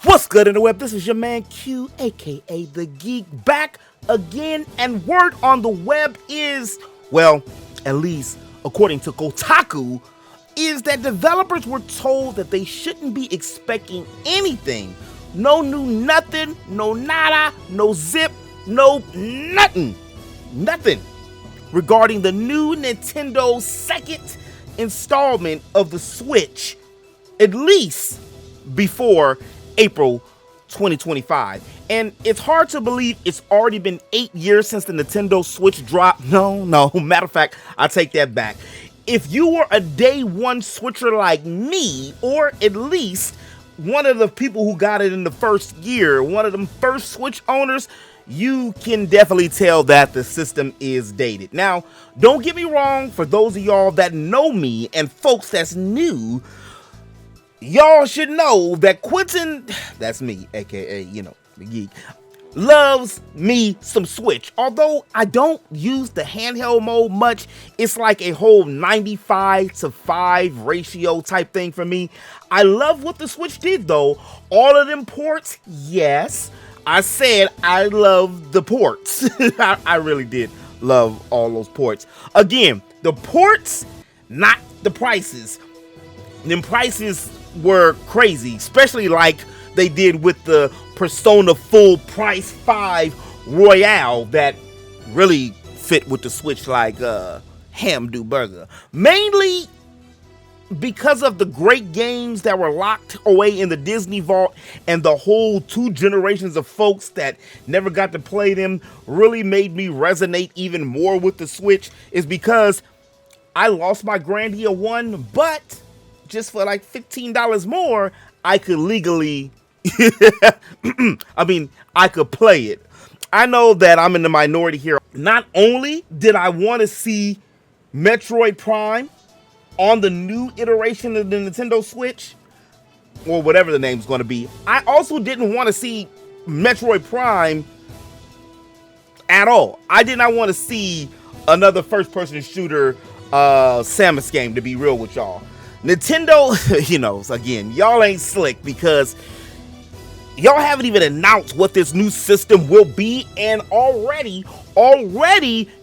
What's good in the web? This is your man Q, aka the Geek, back again, and word on the web is, well, at least according to Kotaku, is that developers were told that they shouldn't be expecting anything. No new nothing, no nada, no zip, no nothing. Nothing regarding the new Nintendo second installment of the Switch, at least before April 2025. And it's hard to believe it's already been 8 years since the Nintendo Switch dropped. No, matter of fact, I take that back. If you were a day one switcher like me, or at least one of the people who got it in the first year, one of them first Switch owners, you can definitely tell that the system is dated. Now, don't get me wrong, for those of y'all that know me and folks that's new, y'all should know that Quentin, that's me, aka, the Geek, loves me some Switch. Although I don't use the handheld mode much, it's like a whole 95-5 ratio type thing for me. I love what the Switch did though. All of them ports, yes. I said I love the ports. I really did love all those ports. Again, the ports, not the prices. Them prices were crazy, especially like they did with the Persona Full Price 5 Royale that really fit with the Switch like ham do burger. Mainly because of the great games that were locked away in the Disney Vault, and the whole 2 generations of folks that never got to play them really made me resonate even more with the Switch, is because I lost my Grandia 1, but just for like $15 more, I could legally, I could play it. I know that I'm in the minority here. Not only did I want to see Metroid Prime on the new iteration of the Nintendo Switch, or whatever the name's going to be, I also didn't want to see Metroid Prime at all. I did not want to see another first-person shooter Samus game, to be real with y'all. Nintendo, again, y'all ain't slick because y'all haven't even announced what this new system will be, and already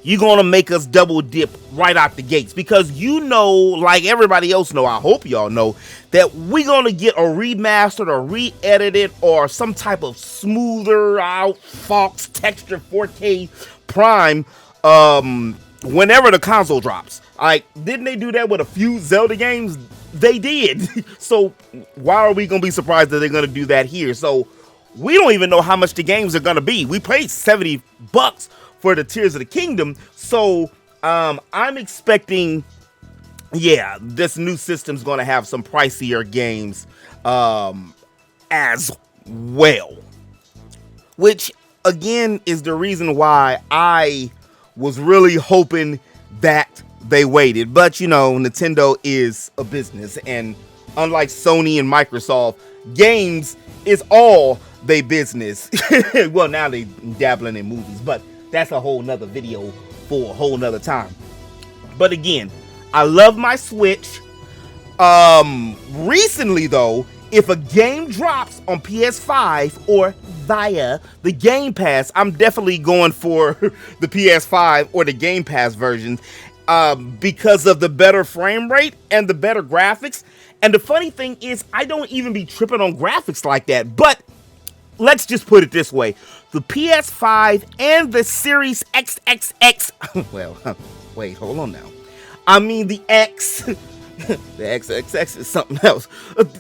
you're gonna make us double dip right out the gates, because like everybody else know, I hope y'all know, that we're gonna get a remastered or re-edited or some type of smoother out Fox texture 4K Prime whenever the console drops. Like, didn't they do that with a few Zelda games? They did. So why are we gonna be surprised that they're gonna do that here? So we don't even know how much the games are gonna be. We paid $70 for the Tears of the Kingdom, so I'm expecting, this new system's gonna have some pricier games as well, which again is the reason why I was really hoping that they waited. But Nintendo is a business, and unlike Sony and Microsoft, games is all they business. Well, now they dabbling in movies, but that's a whole nother video for a whole nother time. But again, I love my Switch. Recently though, if a game drops on PS5 or via the Game Pass, I'm definitely going for the PS5 or the Game Pass versions, because of the better frame rate and the better graphics. And the funny thing is, I don't even be tripping on graphics like that. But let's just put it this way. The PS5 and the Series XXX, well, wait, hold on now. I mean the X, the XXX is something else,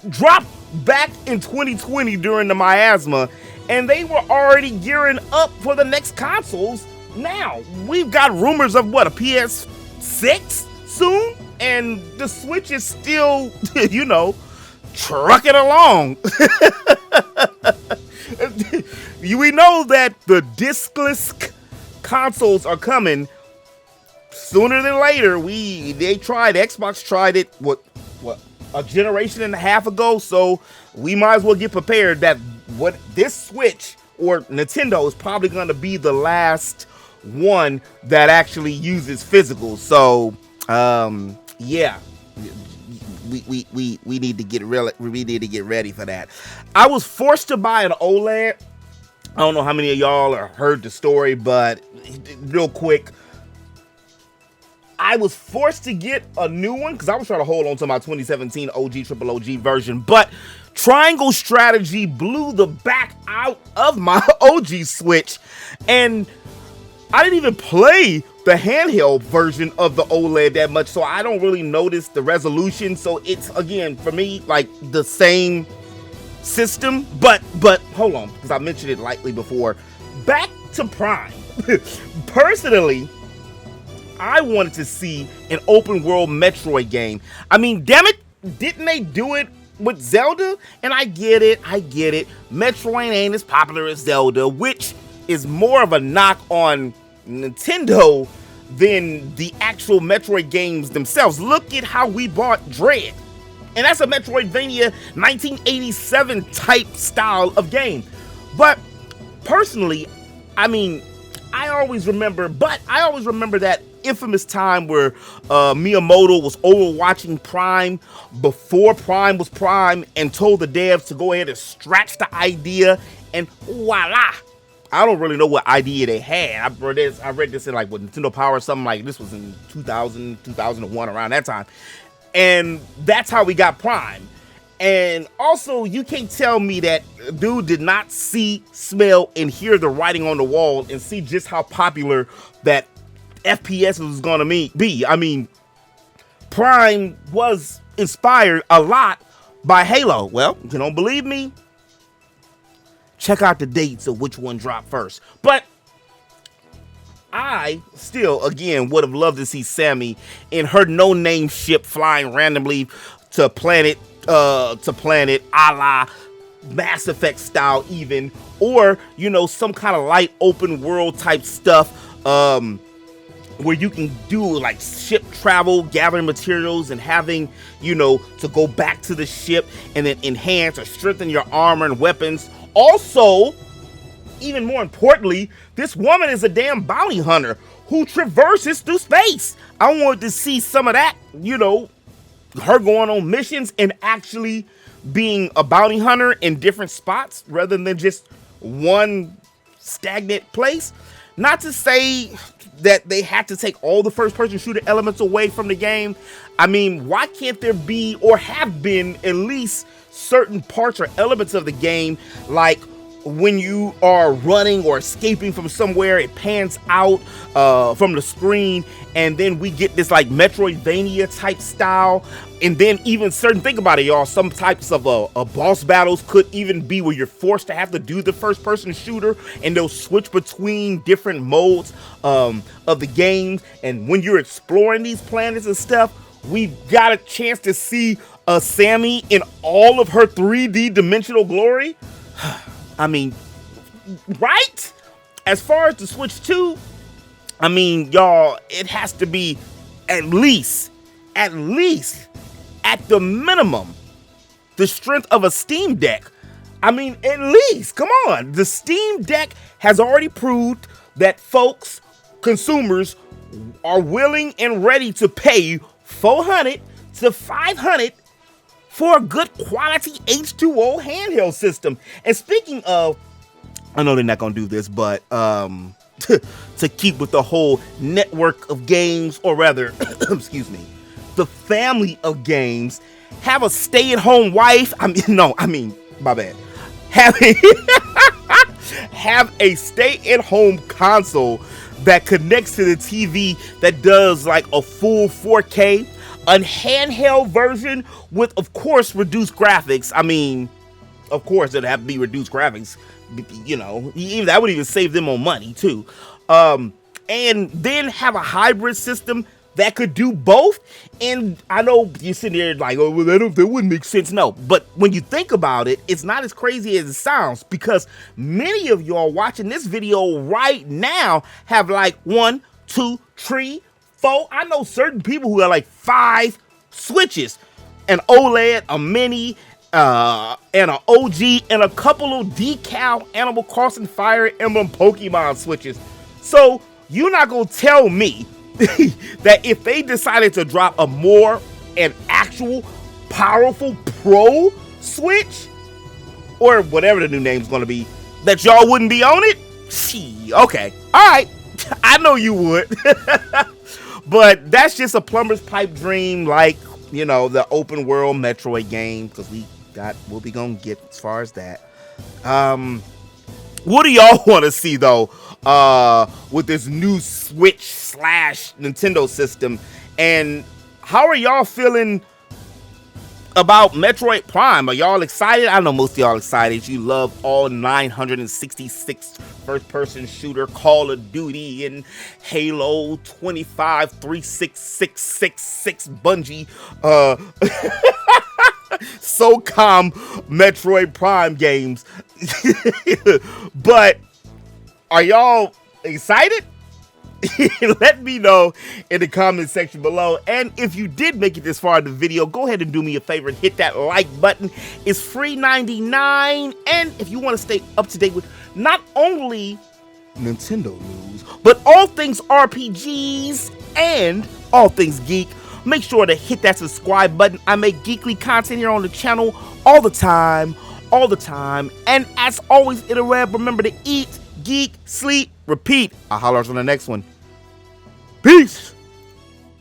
dropped back in 2020 during the miasma, and they were already gearing up for the next consoles. Now, we've got rumors of what, a PS6 soon? And the Switch is still, trucking along. We know that the discless consoles are coming sooner than later. Xbox tried it, what, a generation and a half ago, so we might as well get prepared that what this Switch or Nintendo is probably going to be the last one that actually uses physical. So, yeah, we need to get ready for that. I was forced to buy an OLED. I don't know how many of y'all heard the story, but real quick, I was forced to get a new one because I was trying to hold on to my 2017 triple OG version, but Triangle Strategy blew the back out of my OG Switch, and I didn't even play the handheld version of the OLED that much, so I don't really notice the resolution. So it's, again, for me, like the same system, but hold on, because I mentioned it lightly before. Back to Prime. Personally, I wanted to see an open world Metroid game. I mean, damn it, didn't they do it with Zelda? And I get it. Metroid ain't as popular as Zelda, which is more of a knock on Nintendo than the actual Metroid games themselves. Look at how we bought Dread. And that's a Metroidvania 1987 type style of game. But personally, I mean, I always remember that infamous time where Miyamoto was overwatching Prime before Prime was Prime and told the devs to go ahead and scratch the idea, and voila. I don't really know what idea they had. I read this in like what, Nintendo Power or something, like this was in 2000, 2001, around that time. And that's how we got Prime. And also, you can't tell me that dude did not see, smell, and hear the writing on the wall and see just how popular that FPS was gonna be. I mean, Prime was inspired a lot by Halo. Well, you don't believe me? Check out the dates of which one dropped first. But I still, again, would have loved to see Sammy in her no-name ship flying randomly to planet, a la Mass Effect style even, or, you know, some kind of light open world type stuff, where you can do like ship travel, gathering materials, and having, you know, to go back to the ship and then enhance or strengthen your armor and weapons. Also, even more importantly, this woman is a damn bounty hunter who traverses through space. I wanted to see some of that, you know, her going on missions and actually being a bounty hunter in different spots rather than just one stagnant place. Not to say that they had to take all the first-person shooter elements away from the game. I mean, why can't there be, or have been, at least certain parts or elements of the game, like when you are running or escaping from somewhere, it pans out from the screen, and then we get this like Metroidvania type style. And then even certain, think about it, y'all, some types of boss battles could even be where you're forced to have to do the first person shooter, and they'll switch between different modes of the game. And when you're exploring these planets and stuff, we got a chance to see Sammy in all of her 3D dimensional glory. I mean, right? As far as the Switch 2, I mean, y'all, it has to be at least, at the minimum, the strength of a Steam Deck. I mean, at least, come on. The Steam Deck has already proved that folks, consumers, are willing and ready to pay $400 to $500 for a good quality H2O handheld system. And speaking of, I know they're not gonna do this, but to keep with the whole network of games, or rather, excuse me, the family of games, have a stay-at-home wife. My bad. Have a stay-at-home console that connects to the TV that does like a full 4K, a handheld version with, of course, reduced graphics. I mean, of course, it'd have to be reduced graphics. You know, that would even save them on money too. And then have a hybrid system that could do both. And I know you're sitting there like, oh, well, that wouldn't make sense. No, but when you think about it, it's not as crazy as it sounds, because many of y'all watching this video right now have like 1, 2, 3, 4. I know certain people who have like 5 Switches, an OLED, a mini, and an OG, and a couple of decal Animal Crossing Fire Emblem Pokemon Switches. So you're not gonna tell me that if they decided to drop an actual powerful Pro Switch, or whatever the new name's gonna be, that y'all wouldn't be on it? Gee, okay, all right, I know you would. But that's just a plumber's pipe dream, like, you know, the open world Metroid game, because we got what we gonna get as far as that. What do y'all want to see though, with this new Switch slash Nintendo system? And how are y'all feeling about Metroid Prime? Are y'all excited? I know most of y'all excited. You love all 966 first-person shooter Call of Duty and Halo 25 36666 Bungie SOCOM Metroid Prime games. But are y'all excited? Let me know in the comment section below. And if you did make it this far in the video, go ahead and do me a favor and hit that like button. It's free 99. And if you want to stay up to date with not only Nintendo news, but all things RPGs and all things geek, make sure to hit that subscribe button. I make geekly content here on the channel all the time. And as always, Interweb, remember to eat, geek, sleep, repeat. I'll holler on the next one. Peace.